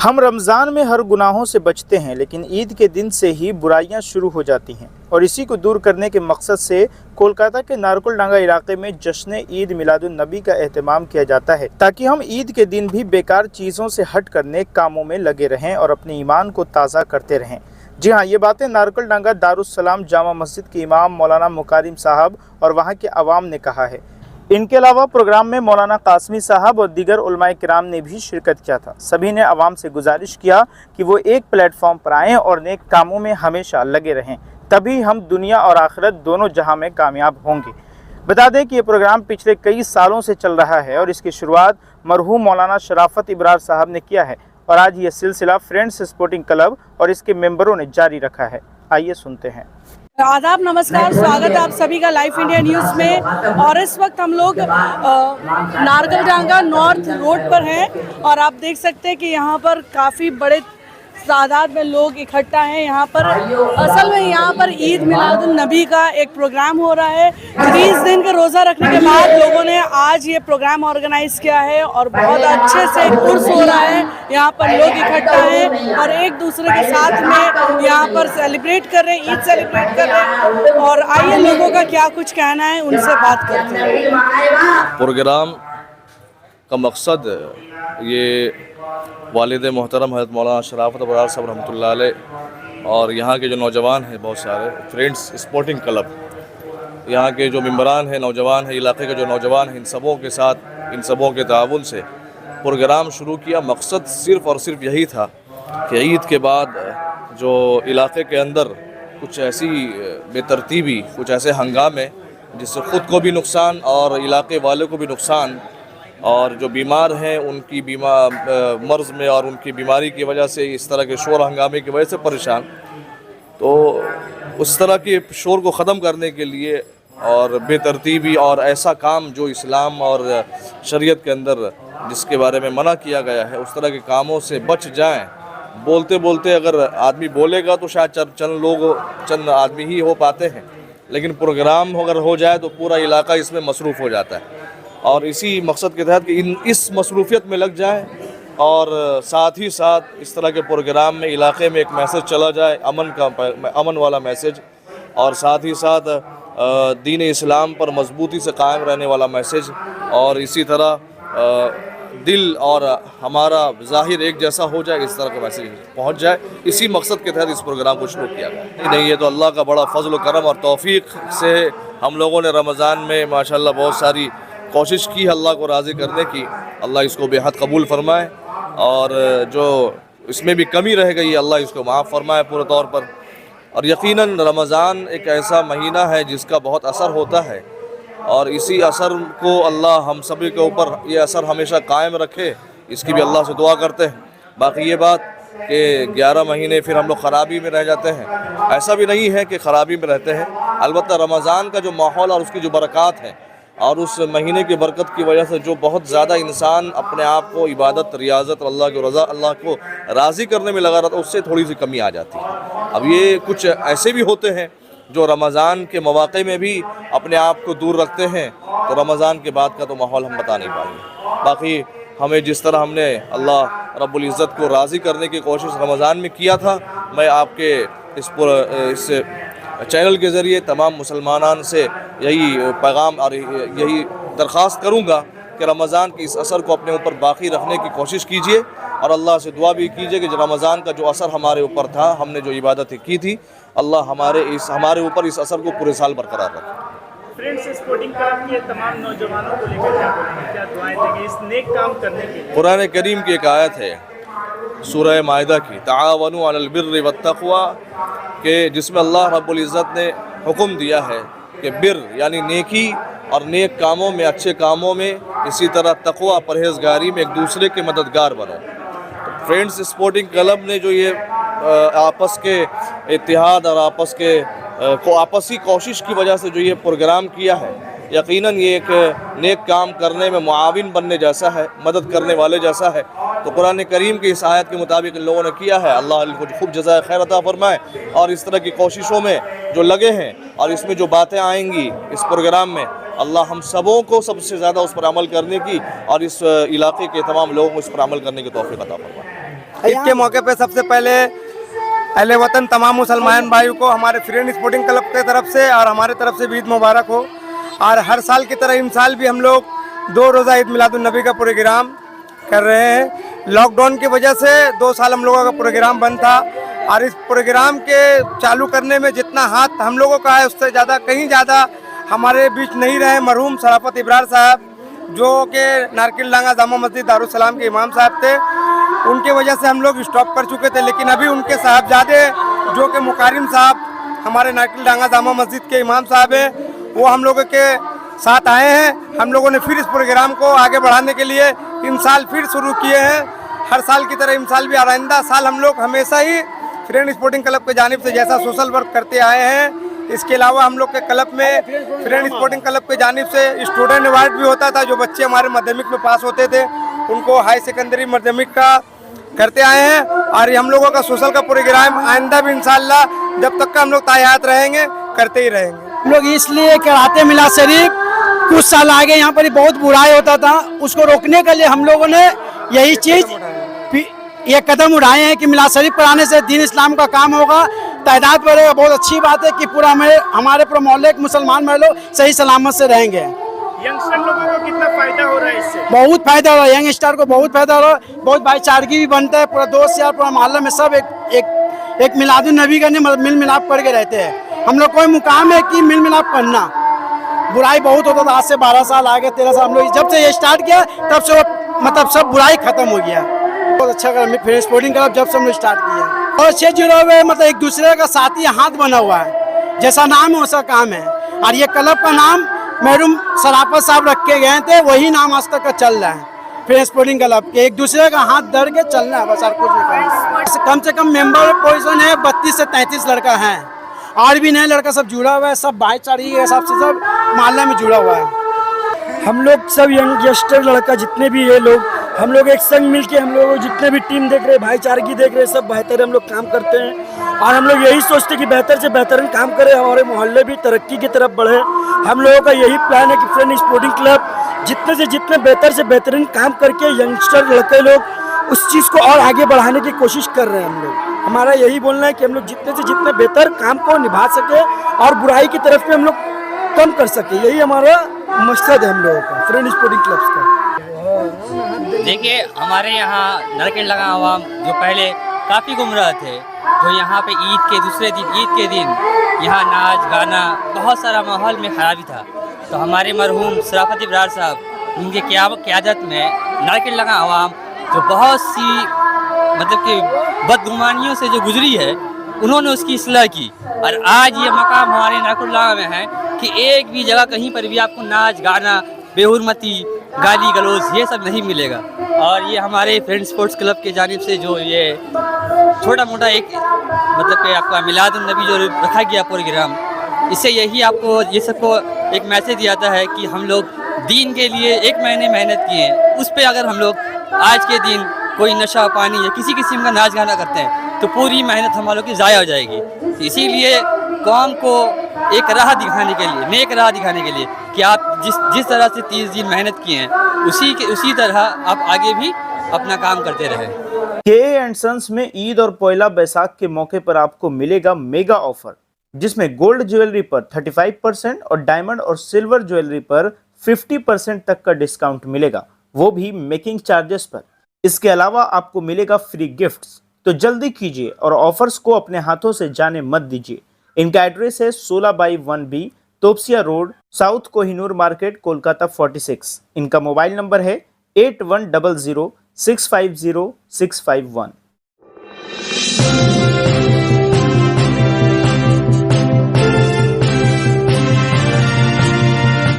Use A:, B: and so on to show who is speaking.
A: हम रमज़ान में हर गुनाहों से बचते हैं, लेकिन ईद के दिन से ही बुराइयां शुरू हो जाती हैं और इसी को दूर करने के मकसद से कोलकाता के नारकुलडांगा इलाके में जश्न ईद मिलादुन नबी का एहतमाम किया जाता है, ताकि हम ईद के दिन भी बेकार चीज़ों से हट कर नेक कामों में लगे रहें और अपने ईमान को ताज़ा करते रहें। जी हाँ, ये बातें नारकुलडांगा दारुस्सलाम जामा मस्जिद के इमाम मौलाना मुकारिम साहब और वहाँ के अवाम ने कहा है। इनके अलावा प्रोग्राम में मौलाना कासमी साहब और दीगर उलमाए किराम ने भी शिरकत किया था। सभी ने अवाम से गुजारिश किया कि वो एक प्लेटफॉर्म पर आएँ और नेक कामों में हमेशा लगे रहें, तभी हम दुनिया और आखिरत दोनों जहां में कामयाब होंगे। बता दें कि ये प्रोग्राम पिछले कई सालों से चल रहा है और इसकी शुरुआत मरहूम मौलाना शराफत इब्रार साहब ने किया है और आज ये सिलसिला फ्रेंड्स स्पोर्टिंग क्लब और इसके मेंबरों ने जारी रखा है। आइए सुनते हैं।
B: आदाब, नमस्कार, स्वागत है आप सभी का लाइफ इंडिया न्यूज़ में। और इस वक्त हम लोग नारकुलडांगा नॉर्थ रोड पर हैं और आप देख सकते हैं कि यहाँ पर काफ़ी बड़े तादाद में लोग इकट्ठा हैं। यहाँ पर असल में यहाँ पर ईद मिलादुन नबी का एक प्रोग्राम हो रहा है। 30 दिन का रोज़ा रखने के बाद लोगों ने आज ये प्रोग्राम ऑर्गेनाइज किया है और बहुत अच्छे से उर्स हो रहा है। यहाँ पर लोग इकट्ठा हैं और एक दूसरे के साथ में यहाँ पर सेलिब्रेट कर रहे हैं, ईद सेलिब्रेट कर रहे हैं। और आइए लोगों का क्या कुछ कहना है, उनसे बात करते हैं।
C: प्रोग्राम का मकसद ये वालिद मोहतरम हज़रत मौलाना शराफत इब्रार साहब रहमतुल्लाह अलैह और यहाँ के जो नौजवान हैं, बहुत सारे फ्रेंड्स स्पोर्टिंग क्लब, यहाँ के जो मेंबरान हैं, नौजवान हैं, इलाके के जो नौजवान हैं, इन सबों के साथ, इन सबों के ताउन से प्रोग्राम शुरू किया। मकसद सिर्फ़ और सिर्फ यही था कि ईद के बाद जो इलाके के अंदर कुछ ऐसी बेतरतीबी, कुछ ऐसे हंगामे जिससे ख़ुद को भी नुकसान और इलाके वालों को भी नुकसान, और जो बीमार हैं उनकी मर्ज़ में और उनकी बीमारी की वजह से इस तरह के शोर हंगामे की वजह से परेशान, तो उस तरह के शोर को ख़त्म करने के लिए और बेतरतीबी और ऐसा काम जो इस्लाम और शरीयत के अंदर जिसके बारे में मना किया गया है, उस तरह के कामों से बच जाएं। बोलते बोलते अगर आदमी बोलेगा तो शायद चंद आदमी ही हो पाते हैं, लेकिन प्रोग्राम अगर हो जाए तो पूरा इलाका इसमें मसरूफ़ हो जाता है। और इसी मकसद के तहत कि इस मसरूफियत में लग जाए और साथ ही साथ इस तरह के प्रोग्राम में इलाके में एक मैसेज चला जाए, अमन वाला मैसेज, और साथ ही साथ दीन इस्लाम पर मजबूती से कायम रहने वाला मैसेज, और इसी तरह दिल और हमारा ज़ाहिर एक जैसा हो जाए, इस तरह का मैसेज पहुंच जाए। इसी मकसद के तहत इस प्रोग्राम को शुरू किया गया। नहीं, ये तो अल्लाह का बड़ा फजल व करम और तौफीक से हम लोगों ने रमज़ान में माशाल्लाह बहुत सारी कोशिश की अल्लाह को राज़ी करने की। अल्लाह इसको बेहद कबूल फरमाए और जो इसमें भी कमी रह गई अल्लाह इसको माफ़ फरमाए पूरे तौर पर। और यकीनन रमज़ान एक ऐसा महीना है जिसका बहुत असर होता है और इसी असर को अल्लाह हम सभी के ऊपर ये असर हमेशा कायम रखे, इसकी भी अल्लाह से दुआ करते हैं। बाकी ये बात कि 11 महीने फिर हम लोग ख़राबी में रह जाते हैं, ऐसा भी नहीं है कि ख़राबी में रहते हैं। अलबत्ता रमज़ान का जो माहौल और उसकी जो बरक़ात है और उस महीने की बरकत की वजह से जो बहुत ज़्यादा इंसान अपने आप को इबादत, रियाज़त, अल्लाह की रज़ा, अल्लाह को राज़ी करने में लगा रहता है, उससे थोड़ी सी कमी आ जाती है। अब ये कुछ ऐसे भी होते हैं जो रमज़ान के मौक़े में भी अपने आप को दूर रखते हैं, तो रमज़ान के बाद का तो माहौल हम बता नहीं पाएंगे। बाकी हमें जिस तरह हमने अल्लाह रब्बुल इज़्ज़त को राज़ी करने की कोशिश रमज़ान में किया था, मैं आपके इस चैनल के ज़रिए तमाम मुसलमानान से यही पैगाम और यही दरख्वास्त करूँगा कि रमज़ान के इस असर को अपने ऊपर बाकी रखने की कोशिश कीजिए और अल्लाह से दुआ भी कीजिए कि रमज़ान का जो असर हमारे ऊपर था, हमने जो इबादतें की थी, अल्लाह हमारे ऊपर इस असर को पूरे साल बरकरार रखे।
A: फ्रेंड्स स्पोर्टिंग क्लब के तमाम नौजवानों को लेकर क्या बोलेंगे, क्या दुआएं देंगे इस नेक काम करने के लिए?
C: कुरान करीम की एक आयत है सूरह माइदा की, तावनु अलल बिर्रि वत्तक़वा, के जिसमें अल्लाह रब्बुल इज़्ज़त ने हुक्म दिया है कि बिर यानी नेकी और नेक कामों में, अच्छे कामों में, इसी तरह तक़वा परहेज़गारी में एक दूसरे के मददगार बनो। तो फ्रेंड्स स्पोर्टिंग क्लब ने जो ये आपस के इत्तेहाद और आपसी कोशिश की वजह से जो ये प्रोग्राम किया है, यकीनन ये एक नेक काम करने में मुआविन बनने जैसा है, मदद करने वाले जैसा है। तो कुरान करीम की इस आयत के मुताबिक इन लोगों ने किया है, अल्लाह इनको खूब जज़ाए खैर अता फरमाए। और इस तरह की कोशिशों में जो लगे हैं और इसमें जो बातें आएंगी इस प्रोग्राम में, अल्लाह हम सबों को सबसे ज़्यादा उस पर अमल करने की और इस इलाके के तमाम लोगों को इस पर अमल करने की तौफीक अता फरमाए।
D: ईद के मौके पे सबसे पहले अहले वतन तमाम मुसलमान भाइयों को हमारे फ्रेंड स्पोर्टिंग क्लब की तरफ से और हमारे तरफ से भी ईद मुबारक हो। और हर साल की तरह इन साल भी हम लोग 2 रोज़ा ईद मिलादुन नबी का प्रोग्राम कर रहे हैं। लॉकडाउन की वजह से 2 साल हम लोगों का प्रोग्राम बंद था और इस प्रोग्राम के चालू करने में जितना हाथ हम लोगों का है उससे ज़्यादा कहीं ज़्यादा हमारे बीच नहीं रहे मरहूम शराफत इब्रार साहब, जो कि नारकिल डांगा जामा मस्जिद दारुसलाम के इमाम साहब थे। उनके वजह से हम लोग स्टॉप कर चुके थे, लेकिन अभी उनके साहबजादे जो कि मुकारिम साहब हमारे नारकिल डांगा जामा मस्जिद के इमाम साहब हैं, वो हम लोगों के साथ आए हैं। हम लोगों ने फिर इस प्रोग्राम को आगे बढ़ाने के लिए इन साल फिर शुरू किए हैं। हर साल की तरह इन साल भी आइंदा साल हम लोग हमेशा ही फ्रेंड स्पोर्टिंग क्लब की जानिब से जैसा सोशल वर्क करते आए हैं, इसके अलावा हम लोग के क्लब में फ्रेंड स्पोर्टिंग क्लब की जानिब से स्टूडेंट अवार्ड भी होता था। जो बच्चे हमारे माध्यमिक में पास होते थे उनको हाई सेकेंडरी माध्यमिक का करते आए हैं। और हम लोगों का सोशल का प्रोग्राम आइंदा भी इंशाल्लाह जब तक का हम लोग तायात रहेंगे करते ही रहेंगे।
E: हम लोग इसलिए कराते मिलाद शरीफ कुछ साल आगे यहाँ पर बहुत बुराई होता था, उसको रोकने के लिए हम लोगों ने यही चीज़ ये कदम उठाए हैं कि मिलाद शरीफ पढ़ाने से दीन इस्लाम का काम होगा, तादाद बढ़ेगा। बहुत अच्छी बात है कि पूरा हमारे पूरे मोहल्ले के मुसलमान भाई लोग सही सलामत से रहेंगे।
A: यंगस्टर लोगों को कितना फायदा हो रहा है इससे?
E: बहुत फायदा हो रहा है, यंग स्टार को बहुत फायदा हो रहा है। बहुत भाईचारगी भी बनता है, पूरा दोस्त यार पूरा मोहल्ला में सब एक मिलादुन नबी का मिल मिलाप पढ़ के रहते हैं। हम लोग कोई मुकाम है कि मिल मिलाप पढ़ना। बुराई बहुत होता था, आज से 12 साल आगे 13 साल हम लोग जब से ये स्टार्ट किया तब से मतलब सब बुराई खत्म हो गया। बहुत अच्छा कर फ्रेंड स्पोर्टिंग क्लब जब से हम लोग स्टार्ट किया और अच्छे जुड़े हुए मतलब एक दूसरे का साथी हाथ बना हुआ है, जैसा नाम है वैसा काम है। और ये क्लब का नाम मरहूम शराफत साहब रख के गए थे, वही नाम आज तक का चल रहा है फ्रेंड स्पोर्टिंग क्लब के। एक दूसरे का हाथ धर के चलना है बस, और कुछ नहीं करना। कम से कम मेंबर पोजीशन है 32 से 33 लड़का है और भी नए लड़का सब जुड़ा हुआ है। सब भाईचारे के हिसाब से सब मोहल्ले में जुड़ा हुआ है।
F: हम लोग सब यंगस्टर लड़का जितने भी ये लोग हम लोग एक संग मिलके हम लोग जितने भी टीम देख रहे हैं, भाईचारगी देख रहे हैं, सब बेहतर हम लोग काम करते हैं। और हम लोग यही सोचते हैं कि बेहतर से बेहतरीन काम करें, हमारे मोहल्ले भी तरक्की की तरफ बढ़े। हम लोगों का यही प्लान है कि फ्रेंड स्पोर्टिंग क्लब जितने से जितने बेहतर से बेहतरीन काम करके यंगस्टर लड़के लोग उस चीज़ को और आगे बढ़ाने की कोशिश कर रहे हैं। हम लोग हमारा यही बोलना है कि हम लोग जितने से जितने बेहतर काम को निभा सके और बुराई की तरफ में हम लोग कम कर सके, यही हमारा मकसद है हम लोगों का फ्रेंड स्पोर्टिंग क्लब्स का।
G: देखिए हमारे यहाँ नारकिल डांगा आवाम जो पहले काफ़ी गुमराह थे, जो यहाँ पे ईद के दूसरे दिन ईद के दिन यहाँ नाच गाना बहुत सारा माहौल में खराबी था, तो हमारे मरहूम शराफत इब्रार साहब उनके क़यादत में नारकिल डांगा आवाम जो बहुत सी मतलब कि बदगुमानियों से जो गुजरी है उन्होंने उसकी इस्लाह की। और आज ये मकाम हमारे नारकिल डांगा में है कि एक भी जगह कहीं पर भी आपको नाच गाना बेहुरमती गाली गलौज ये सब नहीं मिलेगा। और ये हमारे फ्रेंड स्पोर्ट्स क्लब के जानिब से जो ये छोटा मोटा एक मतलब कि आपका मिलादुन नबी जो रखा गया प्रोग्राम, इससे यही आपको ये सबको एक मैसेज दिया है कि हम लोग दीन के लिए 1 महीने मेहनत किए हैं, उस पर अगर हम लोग आज के दिन कोई नशा पानी या किसी किस्म का नाच गाना करते हैं तो पूरी मेहनत हम लोग की ज़ाया हो जाएगी। इसीलिए कौम को एक राह दिखाने के लिए, नेक राह दिखाने के लिए कि आप जिस तरह से 30 दिन मेहनत किए हैं उसी तरह आप आगे भी अपना काम करते रहें।
A: के एंड सन्स में ईद और पयला बैसाख के मौके पर आपको मिलेगा मेगा ऑफर, जिसमें गोल्ड ज्वेलरी पर 35% और डायमंड और सिल्वर ज्वेलरी पर 50% तक का डिस्काउंट मिलेगा, वो भी मेकिंग चार्जेस पर। इसके अलावा आपको मिलेगा फ्री गिफ्ट्स, तो जल्दी कीजिए और ऑफर्स को अपने हाथों से जाने मत दीजिए। इनका एड्रेस है 16/1B Topsia road, south Kohinoor market, Kolkata 46। इनका मोबाइल नंबर है 8100 650 651।